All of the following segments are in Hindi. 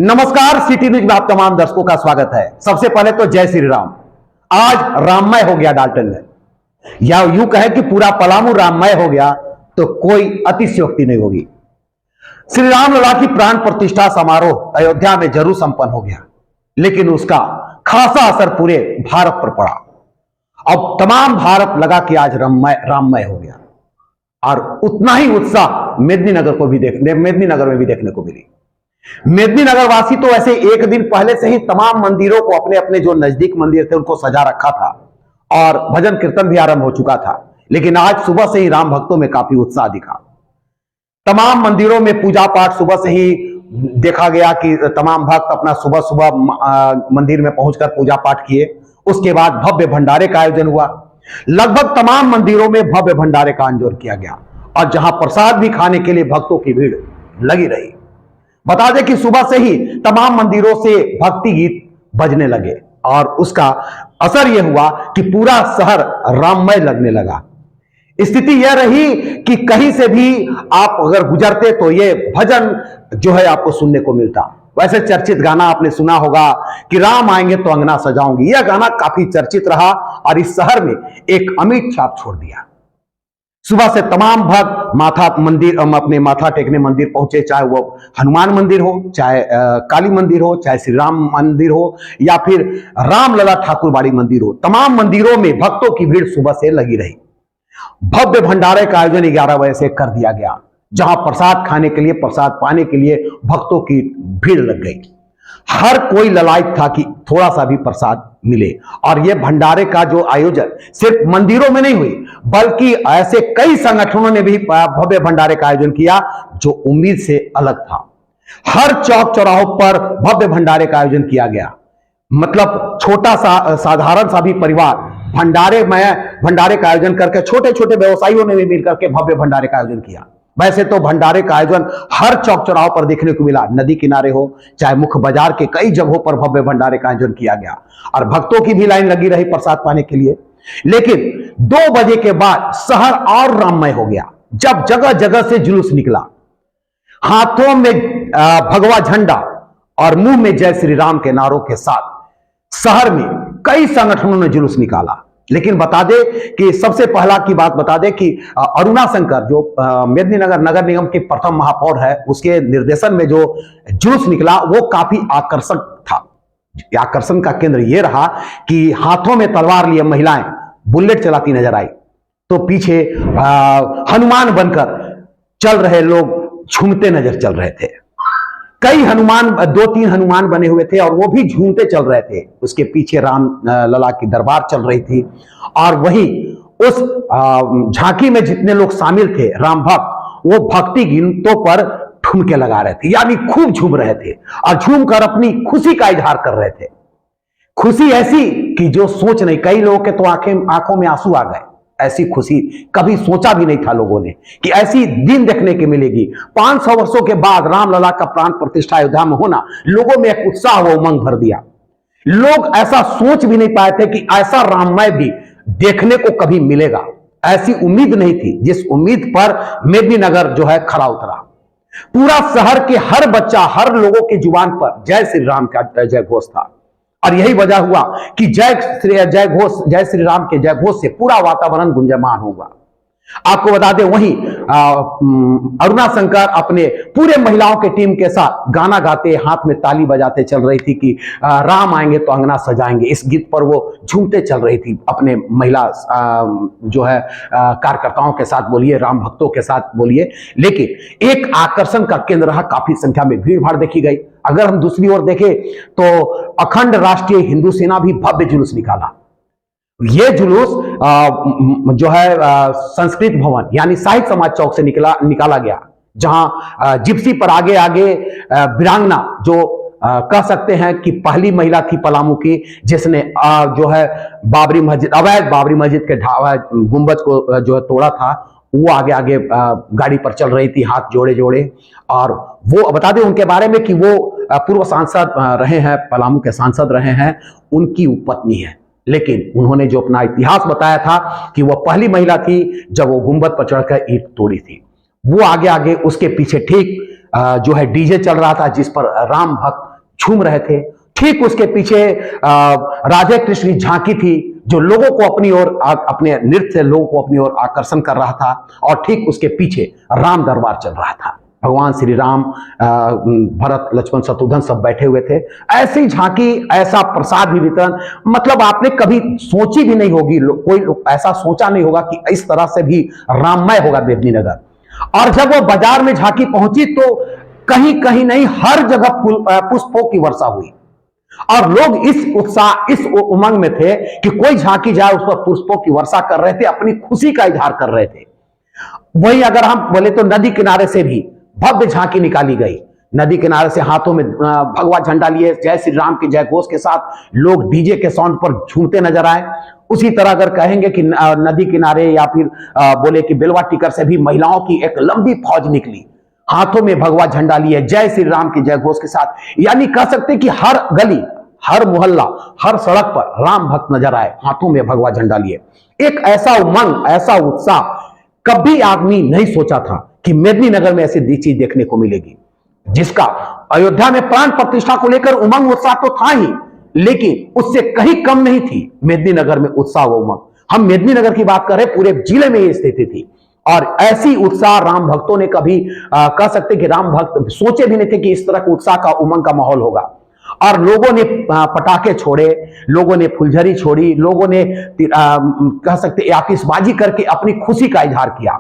नमस्कार, सिटी न्यूज में आप तमाम दर्शकों का स्वागत है। सबसे पहले तो जय श्री राम। आज राममय हो गया डाल्टन में, या यूं कहे कि पूरा पलामू राममय हो गया तो कोई अतिशयोक्ति नहीं होगी। श्री राम लला की प्राण प्रतिष्ठा समारोह अयोध्या में जरूर संपन्न हो गया, लेकिन उसका खासा असर पूरे भारत पर पड़ा। अब तमाम भारत लगा कि आज राममय हो गया, और उतना ही उत्साह मेदिनीनगर में भी देखने को मिली। मेदिनीनगर वासी तो ऐसे एक दिन पहले से ही तमाम मंदिरों को, अपने अपने जो नजदीक मंदिर थे उनको सजा रखा था और भजन कीर्तन भी आरंभ हो चुका था। लेकिन आज सुबह से ही राम भक्तों में काफी उत्साह दिखा। तमाम मंदिरों में पूजा पाठ सुबह से ही देखा गया कि तमाम भक्त अपना सुबह सुबह मंदिर में पहुंचकर पूजा पाठ किए। उसके बाद भव्य भंडारे का आयोजन हुआ। लगभग तमाम मंदिरों में भव्य भंडारे का आयोजन किया गया, और जहां प्रसाद भी खाने के लिए भक्तों की भीड़ लगी रही। बता दें कि सुबह से ही तमाम मंदिरों से भक्ति गीत बजने लगे, और उसका असर यह हुआ कि पूरा शहर राममय लगने लगा। स्थिति यह रही कि कहीं से भी आप अगर गुजरते तो ये भजन जो है आपको सुनने को मिलता। वैसे चर्चित गाना आपने सुना होगा कि राम आएंगे तो अंगना सजाऊंगी। यह गाना काफी चर्चित रहा और इस शहर में एक अमिट छाप छोड़ दिया। सुबह से तमाम भक्त अपने माथा टेकने मंदिर पहुंचे, चाहे वो हनुमान मंदिर हो, चाहे काली मंदिर हो, चाहे श्री राम मंदिर हो, या फिर रामलला ठाकुरबाड़ी मंदिर हो। तमाम मंदिरों में भक्तों की भीड़ सुबह से लगी रही। भव्य भंडारे का आयोजन 11 बजे से कर दिया गया, जहां प्रसाद खाने के लिए, प्रसाद पाने के लिए भक्तों की भीड़ लग गई। हर कोई ललायत था कि थोड़ा सा भी प्रसाद मिले। और यह भंडारे का जो आयोजन सिर्फ मंदिरों में नहीं हुई, बल्कि ऐसे कई संगठनों ने भी भव्य भंडारे का आयोजन किया जो उम्मीद से अलग था। हर चौक चौराहों पर भव्य भंडारे का आयोजन किया गया। मतलब छोटा सा साधारण सा भी परिवार भंडारे का आयोजन करके, छोटे छोटे व्यवसायियों ने भी मिलकर के भव्य भंडारे का आयोजन किया। वैसे तो भंडारे का आयोजन हर चौक चौराहों पर देखने को मिला। नदी किनारे हो, चाहे मुख्य बाजार के कई जगहों पर भव्य भंडारे का आयोजन किया गया, और भक्तों की भी लाइन लगी रही प्रसाद पाने के लिए। लेकिन 2 बजे के बाद शहर और राममय हो गया, जब जगह जगह से जुलूस निकला। हाथों में भगवा झंडा और मुंह में जय श्री राम के नारों के साथ शहर में कई संगठनों ने जुलूस निकाला। लेकिन बता दे कि सबसे पहला की बात बता दे कि अरुणा शंकर, जो मेदिनीनगर नगर निगम के प्रथम महापौर है, उसके निर्देशन में जो जुलूस निकला वो काफी आकर्षक था। आकर्षण का केंद्र यह रहा कि हाथों में तलवार लिए महिलाएं बुलेट चलाती नजर आई, तो पीछे हनुमान बनकर चल रहे लोग झूमते नजर चल रहे थे। कई हनुमान, 2-3 हनुमान बने हुए थे और वो भी झूमते चल रहे थे। उसके पीछे राम लला की दरबार चल रही थी, और वही उस झांकी में जितने लोग शामिल थे राम भक्त, वो भक्ति गीतों पर ठुमके लगा रहे थे, यानी खूब झूम रहे थे और झूम कर अपनी खुशी का इजहार कर रहे थे। खुशी ऐसी कि जो सोच नहीं, कई लोगों के तो आंखों में आंसू आ गए। ऐसी खुशी कभी सोचा भी नहीं था लोगों ने कि ऐसी दिन देखने की मिलेगी। 500 वर्षों के बाद रामलला का प्राण प्रतिष्ठा अयोध्या में होना लोगों में एक उत्साह व उमंग भर दिया। लोग ऐसा सोच भी नहीं पाए थे कि ऐसा राममय भी देखने को कभी मिलेगा। ऐसी उम्मीद नहीं थी, जिस उम्मीद पर मेदिनीनगर जो है खरा उतरा। पूरा शहर के हर बच्चा, हर लोगों की जुबान पर जय श्री राम का जय घोष था, और यही वजह हुआ कि जय श्री राम के जय घोष से पूरा वातावरण गुंजयमान होगा। आपको बता दें, वहीं अरुणा शंकर अपने पूरे महिलाओं के टीम के साथ गाना गाते, हाथ में ताली बजाते चल रही थी कि राम आएंगे तो अंगना सजाएंगे। इस गीत पर वो झूमते चल रही थी अपने महिला जो है कार्यकर्ताओं के साथ बोलिए, राम भक्तों के साथ बोलिए। लेकिन एक आकर्षण का केंद्र रहा, काफी संख्या में भीड़ भाड़ देखी गई। अगर हम दूसरी ओर देखें तो अखंड राष्ट्रीय हिंदू सेना भी भव्य जुलूस निकाला। यह जुलूस जो है संस्कृत भवन यानी साहित्य समाज चौक से निकाला गया, जहां जिप्सी पर आगे आगे वीरांगना, जो कह सकते हैं कि पहली महिला थी पलामू की, जिसने जो है अवैध बाबरी मस्जिद के गुंबद को जो है तोड़ा था, वो आगे आगे गाड़ी पर चल रही थी, हाथ जोड़े जोड़े। और वो बता दें उनके बारे में कि वो पूर्व सांसद रहे हैं, पलामू के सांसद रहे हैं, उनकी पत्नी है। लेकिन उन्होंने जो अपना इतिहास बताया था कि वह पहली महिला थी जब वो गुंबद पर चढ़कर ईंट तोड़ी थी। वो आगे आगे, उसके पीछे ठीक जो है डीजे चल रहा था, जिस पर राम भक्त झूम रहे थे। ठीक उसके पीछे राधे कृष्ण की झांकी थी जो लोगों को अपनी ओर, अपने नृत्य से लोगों को अपनी ओर आकर्षण कर रहा था। और ठीक उसके पीछे राम दरबार चल रहा था। भगवान श्री राम, भरत, लक्ष्मण, शत्रुघ्न सब बैठे हुए थे। ऐसी झांकी, ऐसा प्रसाद भी वितरण, मतलब आपने कभी सोची भी नहीं होगी, कोई ऐसा सोचा नहीं होगा कि इस तरह से भी राममय होगा मेदिनीनगर। और जब वो बाजार में झांकी पहुंची तो कहीं कहीं नहीं, हर जगह पुष्पों की वर्षा हुई। और लोग इस उत्साह, इस उमंग में थे कि कोई झांकी जाए उस पर पुष्पों की वर्षा कर रहे थे, अपनी खुशी का इजहार कर रहे थे। वही अगर हम बोले तो नदी किनारे से भी भव्य झांकी निकाली गई। नदी किनारे से हाथों में भगवा झंडा लिए जय श्री राम के जय घोष के साथ लोग डीजे के साउंड पर झूमते नजर आए। उसी तरह अगर कहेंगे कि नदी किनारे या फिर बोले कि बेलवा टिकर से भी महिलाओं की एक लंबी फौज निकली, हाथों में भगवा झंडा लिए जय श्री राम के जय घोष के साथ। यानी कह सकते कि हर गली, हर मोहल्ला, हर सड़क पर राम भक्त नजर आए, हाथों में भगवा झंडा लिए। एक ऐसा उमंग, ऐसा उत्साह कभी आदमी नहीं सोचा था कि मेदिनीनगर में ऐसी चीज देखने को मिलेगी, जिसका अयोध्या में प्राण प्रतिष्ठा को लेकर उमंग उत्साह तो था ही, लेकिन उससे कहीं कम नहीं थी मेदिनीनगर में उत्साह व उमंग। हम मेदिनीनगर की बात कर रहे, पूरे जिले में ये स्थिति थी। और ऐसी उत्साह राम भक्तों ने कभी कह सकते कि राम भक्त सोचे भी नहीं थे कि इस तरह का उत्साह का, उमंग का माहौल होगा। और लोगों ने पटाखे छोड़े, लोगों ने फुलझड़ी छोड़ी, लोगों ने कह सकते आतिशबाजी करके अपनी खुशी का इजहार किया।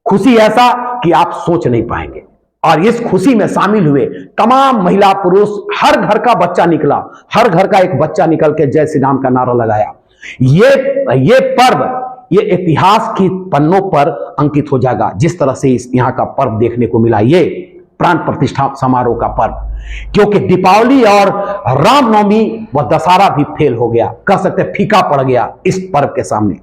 खुशी ऐसा कि आप सोच नहीं पाएंगे। और इस खुशी में शामिल हुए तमाम महिला पुरुष, हर घर का बच्चा निकला, हर घर का एक बच्चा निकल के जय श्री राम का नारा लगाया। ये पर्व, ये इतिहास की पन्नों पर अंकित हो जाएगा। जिस तरह से इस यहाँ का पर्व देखने को मिला, ये प्राण प्रतिष्ठा समारोह का पर्व, क्योंकि दीपावली और रामनवमी व दशहरा भी फेल हो गया, कह सकते फीका पड़ गया इस पर्व के सामने।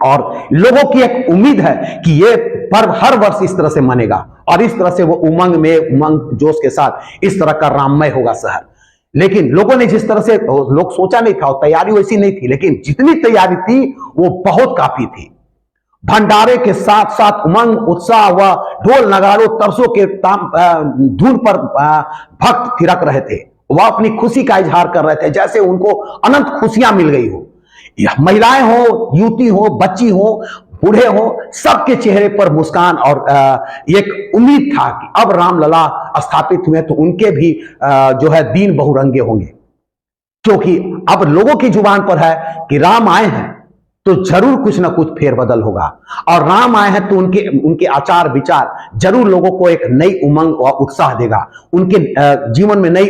और लोगों की एक उम्मीद है कि ये पर्व हर वर्ष इस तरह से मनेगा और इस तरह से वो उमंग में, उमंग जोश के साथ इस तरह का राममय होगा शहर। लेकिन लोगों ने जिस तरह से लोग सोचा नहीं था, तैयारी वैसी नहीं थी, लेकिन जितनी तैयारी थी वो बहुत काफी थी। भंडारे के साथ साथ उमंग, उत्साह व ढोल नगाड़ों, तरसों के धुन पर भक्त थिरक रहे थे। वह अपनी खुशी का इजहार कर रहे थे, जैसे उनको अनंत खुशियां मिल गई हो। महिलाएं हो, युवती हो, बच्ची हो, बूढ़े हो, सबके चेहरे पर मुस्कान और एक उम्मीद था कि अब रामलला स्थापित हुए तो उनके भी जो है दीन बहुरंगे होंगे। क्योंकि अब लोगों की जुबान पर है कि राम आए हैं तो जरूर कुछ ना कुछ फेरबदल होगा, और राम आए हैं तो उनके आचार विचार जरूर लोगों को एक नई उमंग और उत्साह देगा, उनके जीवन में नई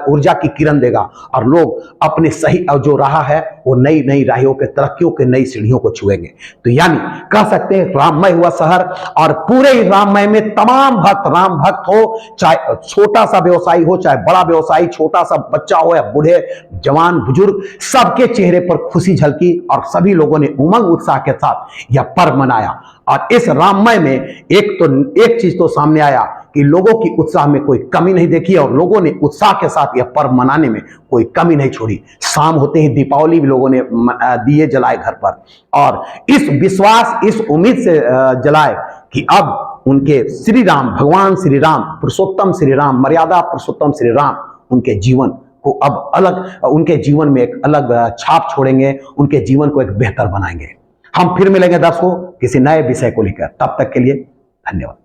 ऊर्जा की किरण देगा, और लोग अपने सही जो राह है वो नई नई राहों के, तरक्कियों के नई सीढ़ियों को छुएंगे। तो यानी कह सकते हैं राममय हुआ शहर, और पूरे राममय में तमाम भक्त, राम भक्त हो, चाहे छोटा सा व्यवसायी हो, चाहे बड़ा व्यवसायी, छोटा सा बच्चा हो या बूढ़े, जवान, बुजुर्ग, सबके चेहरे पर खुशी झलकी और सभी लोगों ने उमंग उत्साह के साथ यह पर्व मनाया। और इस राममय में एक चीज तो सामने आया कि लोगों की उत्साह में कोई कमी नहीं देखी, और लोगों ने उत्साह के साथ यह पर्व मनाने में कोई कमी नहीं छोड़ी। शाम होते ही दीपावली भी लोगों ने दिए जलाए घर पर, और इस विश्वास, इस उम्मीद से जलाए कि अब उनके श्री राम, भगवान श्री राम, पुरुषोत्तम श्री राम, मर्यादा पुरुषोत्तम श्री राम उनके जीवन को अब अलग, उनके जीवन में एक अलग छाप छोड़ेंगे, उनके जीवन को एक बेहतर बनाएंगे। हम फिर मिलेंगे दर्शकों किसी नए विषय को लेकर, तब तक के लिए धन्यवाद।